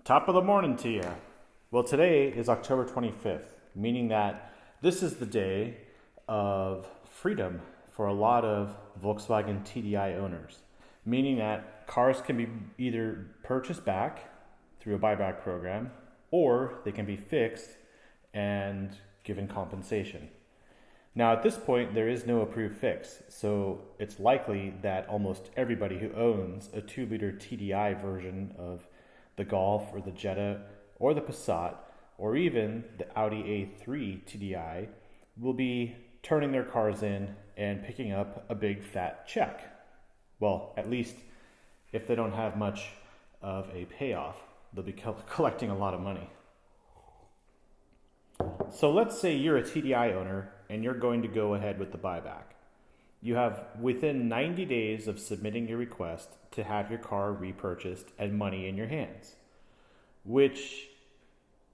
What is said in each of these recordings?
Top of the morning to you. Well, today is October 25th, meaning that this is the day of freedom for a lot of Volkswagen TDI owners, meaning that cars can be either purchased back through a buyback program or they can be fixed and given compensation. Now, at this point, there is no approved fix, so it's likely that almost everybody who owns a 2-liter TDI version of the Golf or the Jetta or the Passat or even the Audi A3 TDI will be turning their cars in and picking up a big fat check. Well, at least if they don't have much of a payoff, they'll be collecting a lot of money. So let's say you're a TDI owner and you're going to go ahead with the buyback. You have within 90 days of submitting your request to have your car repurchased and money in your hands, which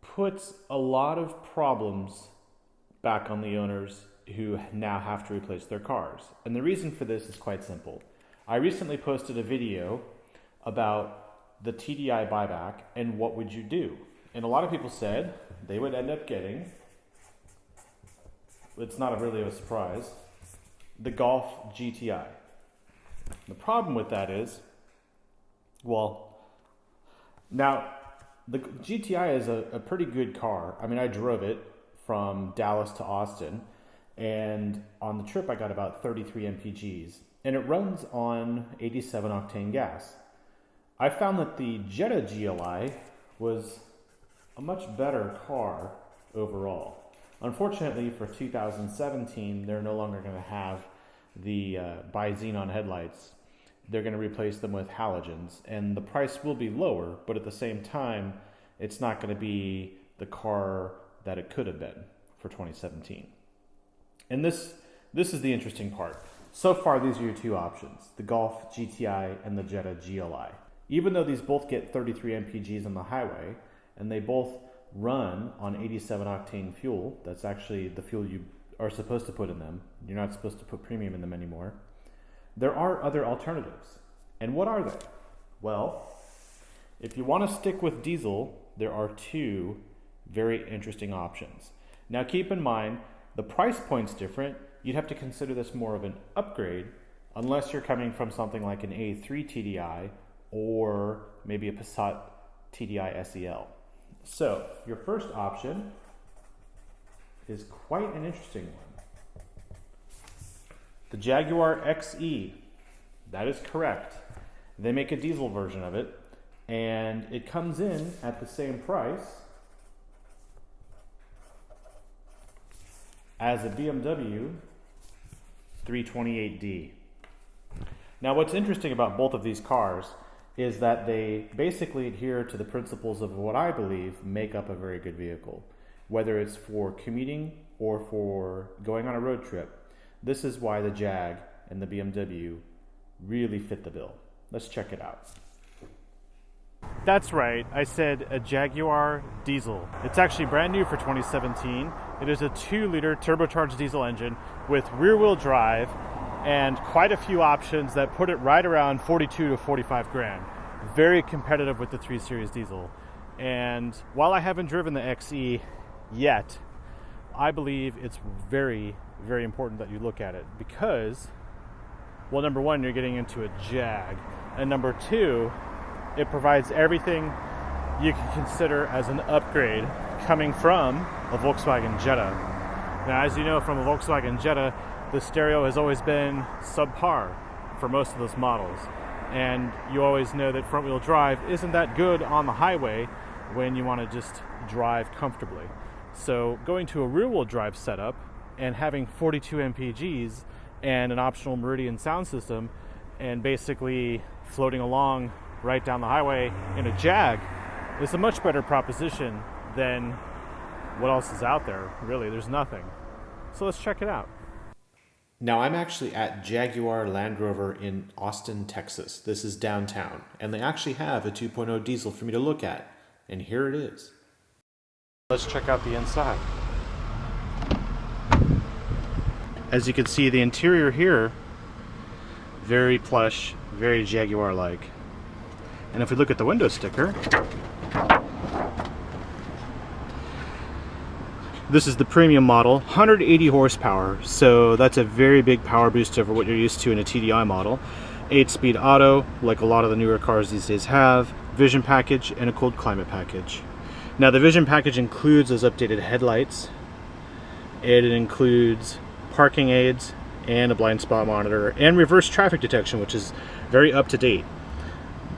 puts a lot of problems back on the owners who now have to replace their cars. And the reason for this is quite simple. I recently posted a video about the TDI buyback and what would you do. And a lot of people said they would end up getting, it's not really a surprise, the Golf GTI. The problem with that is, well, now the GTI is a pretty good car. I mean, I drove it from Dallas to Austin, and on the trip I got about 33 mpgs, and it runs on 87 octane gas. I found that the Jetta GLI was a much better car overall. Unfortunately, for 2017, they're no longer going to have the bi-xenon headlights. They're going to replace them with halogens, and the price will be lower, but at the same time, it's not going to be the car that it could have been for 2017. And this is the interesting part. So far, these are your two options, the Golf GTI and the Jetta GLI. Even though these both get 33 mpgs on the highway, and they both run on 87 octane fuel, that's actually the fuel you are supposed to put in them. You're not supposed to put premium in them anymore. There are other alternatives. And what are they? Well, if you want to stick with diesel, there are two very interesting options. Now keep in mind, the price point's different. You'd have to consider this more of an upgrade unless you're coming from something like an A3 TDI or maybe a Passat TDI SEL. So your first option is quite an interesting one. The Jaguar XE. That is correct. They make a diesel version of it, and it comes in at the same price as a BMW 328D. Now, what's interesting about both of these cars is that they basically adhere to the principles of what I believe make up a very good vehicle. Whether it's for commuting or for going on a road trip, this is why the Jag and the BMW really fit the bill. Let's check it out. That's right, I said a Jaguar diesel. It's actually brand new for 2017. It is a 2-liter turbocharged diesel engine with rear-wheel drive and quite a few options that put it right around 42 to 45 grand. Very competitive with the 3 Series diesel. And while I haven't driven the XE yet, I believe it's very, very important that you look at it because, well, number one, you're getting into a Jag, and number two, it provides everything you can consider as an upgrade coming from a Volkswagen Jetta. Now, as you know from a Volkswagen Jetta, the stereo has always been subpar for most of those models. And you always know that front-wheel drive isn't that good on the highway when you want to just drive comfortably. So going to a rear-wheel drive setup and having 42 mpgs and an optional Meridian sound system and basically floating along right down the highway in a Jag is a much better proposition than what else is out there. Really, there's nothing. So let's check it out. Now, I'm actually at Jaguar Land Rover in Austin, Texas. This is downtown, and they actually have a 2.0 diesel for me to look at, and here it is. Let's check out the inside. As you can see, the interior here, very plush, very Jaguar-like. And if we look at the window sticker, this is the premium model, 180 horsepower, so that's a very big power boost over what you're used to in a TDI model. 8-speed auto, like a lot of the newer cars these days have, vision package, and a cold climate package. Now the vision package includes those updated headlights, and it includes parking aids, and a blind spot monitor, and reverse traffic detection, which is very up to date.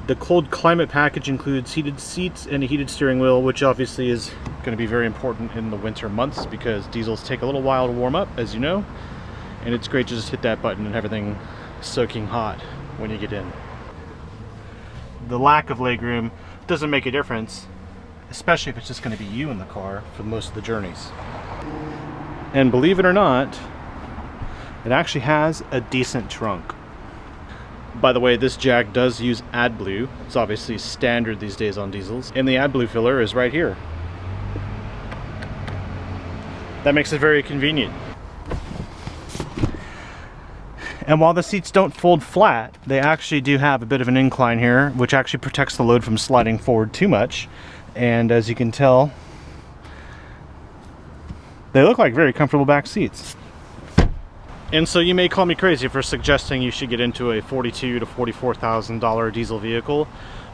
The cold climate package includes heated seats and a heated steering wheel, which obviously is going to be very important in the winter months because diesels take a little while to warm up, as you know, and it's great to just hit that button and have everything soaking hot when you get in. The lack of legroom doesn't make a difference, especially if it's just going to be you in the car for most of the journeys. And believe it or not, it actually has a decent trunk. By the way, this Jag does use AdBlue. It's obviously standard these days on diesels, and the AdBlue filler is right here. That makes it very convenient. And while the seats don't fold flat, they actually do have a bit of an incline here, which actually protects the load from sliding forward too much. And as you can tell, they look like very comfortable back seats. And so you may call me crazy for suggesting you should get into a $42,000 to $44,000 diesel vehicle,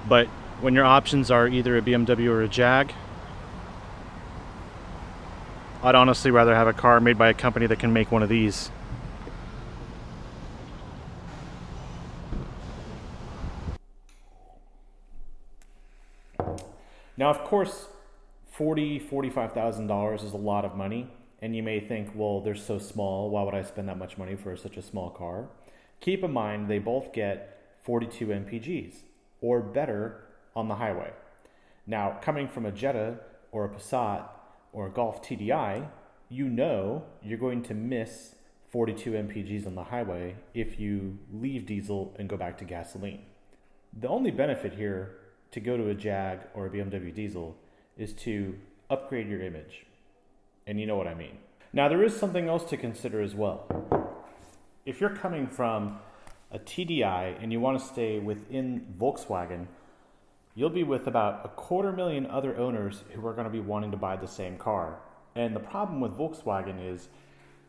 but when your options are either a BMW or a Jag, I'd honestly rather have a car made by a company that can make one of these. Now, of course, $40,000, $45,000 is a lot of money. And you may think, well, they're so small, why would I spend that much money for such a small car? Keep in mind, they both get 42 mpgs, or better, on the highway. Now, coming from a Jetta, or a Passat, or a Golf TDI, you know you're going to miss 42 mpgs on the highway if you leave diesel and go back to gasoline. The only benefit here to go to a Jag or a BMW diesel is to upgrade your image. And you know what I mean. Now, there is something else to consider as well. If you're coming from a TDI and you want to stay within Volkswagen, you'll be with about 250,000 other owners who are going to be wanting to buy the same car. And the problem with Volkswagen is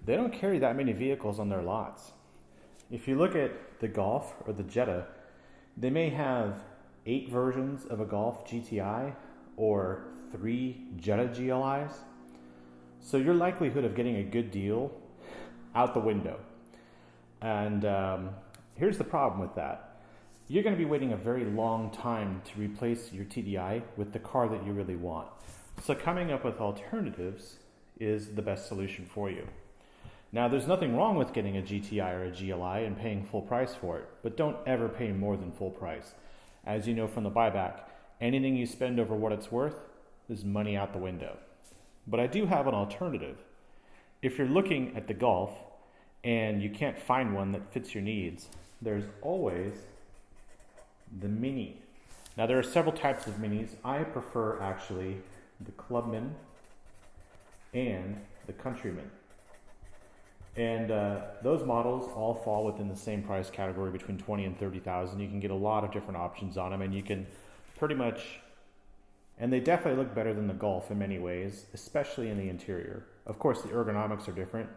they don't carry that many vehicles on their lots. If you look at the Golf or the Jetta, they may have 8 versions of a Golf GTI or 3 Jetta GLIs. So your likelihood of getting a good deal out the window. And here's the problem with that. You're going to be waiting a very long time to replace your TDI with the car that you really want. So coming up with alternatives is the best solution for you. Now, there's nothing wrong with getting a GTI or a GLI and paying full price for it, but don't ever pay more than full price. As you know from the buyback, anything you spend over what it's worth is money out the window. But I do have an alternative. If you're looking at the Golf and you can't find one that fits your needs, there's always the Mini. Now, there are several types of Minis. I prefer actually the Clubman and the Countryman. And those models all fall within the same price category between $20,000 and $30,000. You can get a lot of different options on them, and you can pretty much. And they definitely look better than the Golf in many ways, especially in the interior. Of course, the ergonomics are different,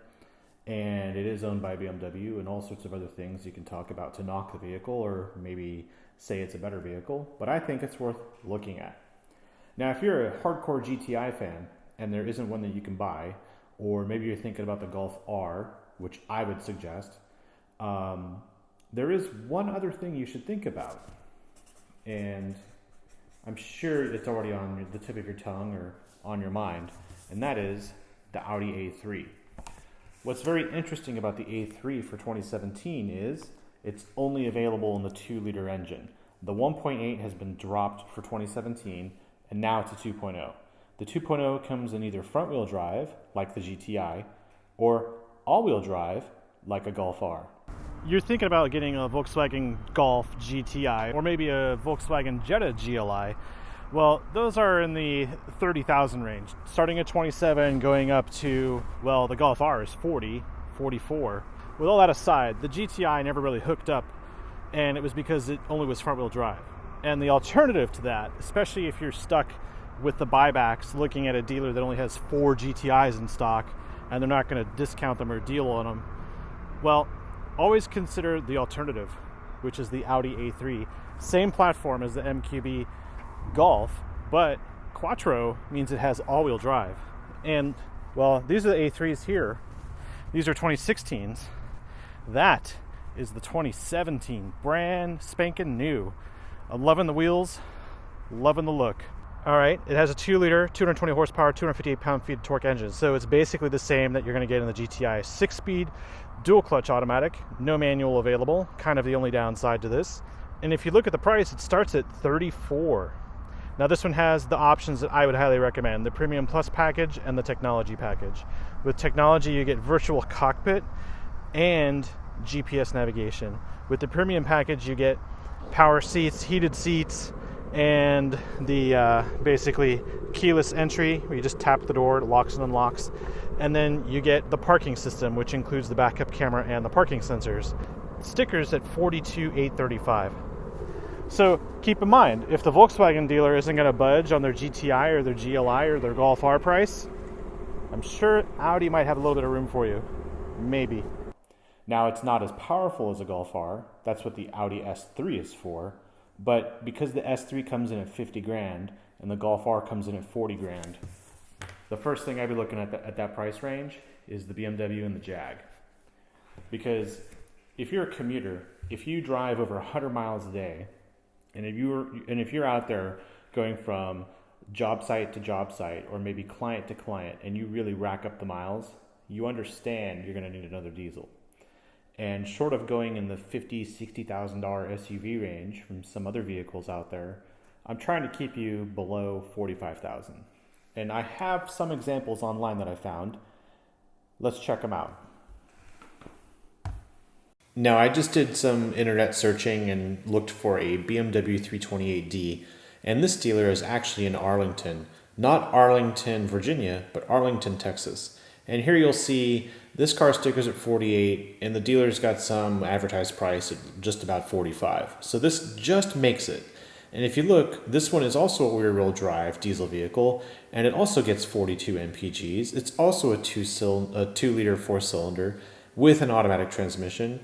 and it is owned by BMW and all sorts of other things you can talk about to knock the vehicle or maybe say it's a better vehicle, but I think it's worth looking at. Now, if you're a hardcore GTI fan and there isn't one that you can buy, or maybe you're thinking about the Golf R, which I would suggest, there is one other thing you should think about, and I'm sure it's already on the tip of your tongue or on your mind, and that is the Audi A3. What's very interesting about the A3 for 2017 is it's only available in the 2-liter engine. The 1.8 has been dropped for 2017, and now it's a 2.0. The 2.0 comes in either front-wheel drive, like the GTI, or all-wheel drive, like a Golf R. You're thinking about getting a Volkswagen Golf GTI or maybe a Volkswagen Jetta GLI. Well, those are in the 30,000 range, starting at 27, going up to, well, the Golf R is 40, 44. With all that aside, the GTI never really hooked up and it was because it only was front-wheel drive. And the alternative to that, especially if you're stuck with the buybacks, looking at a dealer that only has 4 GTIs in stock, and they're not going to discount them or deal on them, well, always consider the alternative, which is the Audi A3. Same platform as the MQB Golf, but quattro means it has all-wheel drive. And, well, these are the A3s here. These are 2016s. That is the 2017, brand spanking new. I'm loving the wheels, loving the look. All right, it has a 2-liter, 220 horsepower, 258 pound-feet torque engine. So it's basically the same that you're going to get in the GTI. 6-speed, dual-clutch automatic, no manual available, kind of the only downside to this. And if you look at the price, it starts at $34,000. Now this one has the options that I would highly recommend, the Premium Plus package and the Technology package. With Technology, you get virtual cockpit and GPS navigation. With the Premium package, you get power seats, heated seats, and the basically keyless entry, where you just tap the door, it locks and unlocks. And then you get the parking system, which includes the backup camera and the parking sensors. Stickers at $42,835. So keep in mind, if the Volkswagen dealer isn't going to budge on their GTI or their GLI or their Golf R price, I'm sure Audi might have a little bit of room for you. Maybe. Now, it's not as powerful as a Golf R. That's what the Audi S3 is for. But because the S3 comes in at $50,000 and the Golf R comes in at $40,000, the first thing I'd be looking at that price range is the BMW and the Jag. Because if you're a commuter, if you drive over 100 miles a day, and if you're out there going from job site to job site, or maybe client to client, and you really rack up the miles, you understand you're going to need another diesel. And short of going in the $50,000, $60,000 SUV range from some other vehicles out there, I'm trying to keep you below $45,000. And I have some examples online that I found. Let's check them out. Now, I just did some internet searching and looked for a BMW 328D, and this dealer is actually in Arlington. Not Arlington, Virginia, but Arlington, Texas. And here you'll see this car stickers at $48,000, and the dealer's got some advertised price at just about $45,000. So this just makes it. And if you look, this one is also a rear-wheel drive diesel vehicle, and it also gets 42 mpgs. It's also a 2-liter 4-cylinder with an automatic transmission,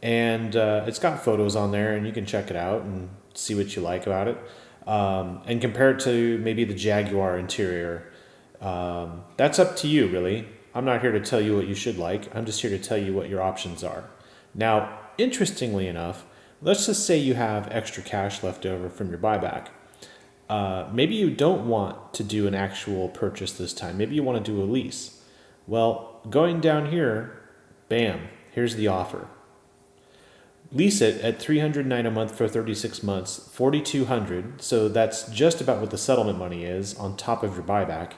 and it's got photos on there, and you can check it out and see what you like about it, and compare it to maybe the Jaguar interior. That's up to you, really. I'm not here to tell you what you should like. I'm just here to tell you what your options are. Now, interestingly enough, let's just say you have extra cash left over from your buyback. Maybe you don't want to do an actual purchase this time. Maybe you want to do a lease. Well, going down here, bam, here's the offer. Lease it at $309 a month for 36 months, $4,200. So that's just about what the settlement money is on top of your buyback.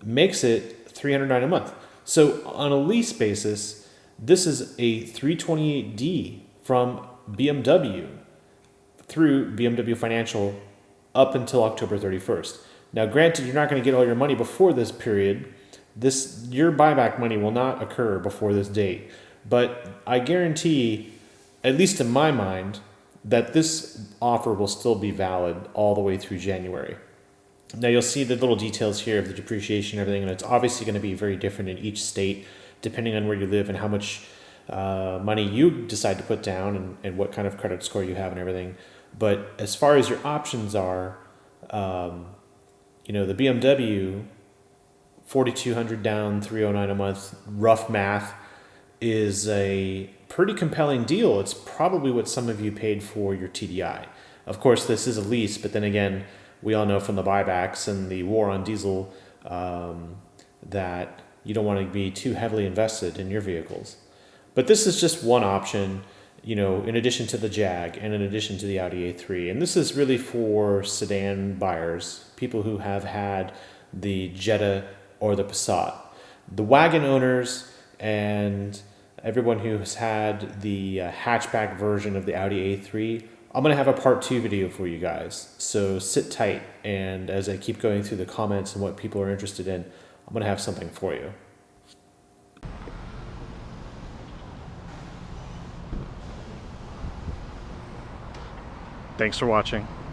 Makes it $309 a month. So on a lease basis, this is a 328D from BMW through BMW Financial up until October 31st. Now, granted, you're not going to get all your money before this period. Your buyback money will not occur before this date. But I guarantee, at least in my mind, that this offer will still be valid all the way through January. Now, you'll see the little details here of the depreciation and everything, and it's obviously going to be very different in each state, depending on where you live and how much money you decide to put down and what kind of credit score you have and everything. But as far as your options are, the BMW, $4,200 down, $309 a month, rough math, is a pretty compelling deal. It's probably what some of you paid for your TDI. Of course, this is a lease, but then again, we all know from the buybacks and the war on diesel that you don't want to be too heavily invested in your vehicles. But this is just one option, in addition to the Jag and in addition to the Audi A3. And this is really for sedan buyers, people who have had the Jetta or the Passat. The wagon owners and everyone who has had the hatchback version of the Audi A3, I'm going to have a part 2 video for you guys. So sit tight, and as I keep going through the comments and what people are interested in, I'm going to have something for you. Thanks for watching.